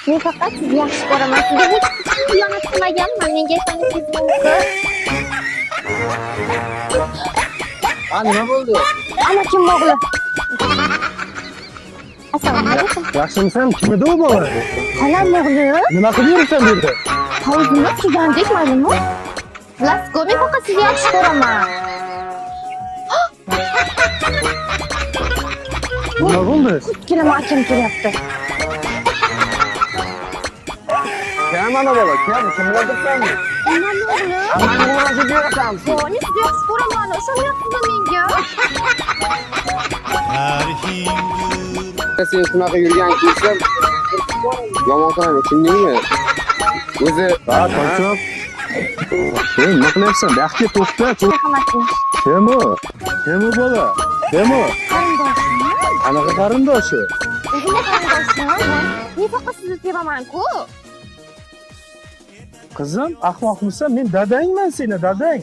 Men faqat sizni yaxshi ko'raman. Sizga hech qachon xiyonat qilmaganman. Menga ishonishingiz mumkin. Nima bo'ldi? Ana kim o'g'li? Assalomu alaykum. Yaxshimisan? Kim edi u bola? Xolam o'g'li. Nima qilib yuribsan bu yerda? Hovuzini suzandek maylimi? Lasko, men faqat sizni yaxshi ko'raman. Nima bo'ldi? Kelaman, akam kelyapti. Kim ana bola? Kim bilan tursanmi? Nima o'g'li? Ammani o'rnashib yurasan. Boni sizni yaxshi ko'raman. Ishonyapsizmi menga? Sen shunaqa yurgan kiysan, yomon qiladi, tushundingmi? O'zi, Qochoq. Nima qilyapsan? Baxtga to'xta. Marhamatli. Kim u? Kim u bola? Kim u? Qarindoshim. Qanaqa qarindoshi? O'zimga qarindoshim. Men faqat sizni sevaman-ku. Qizim, ahmoqmisan? Men dadangman seni, dadang.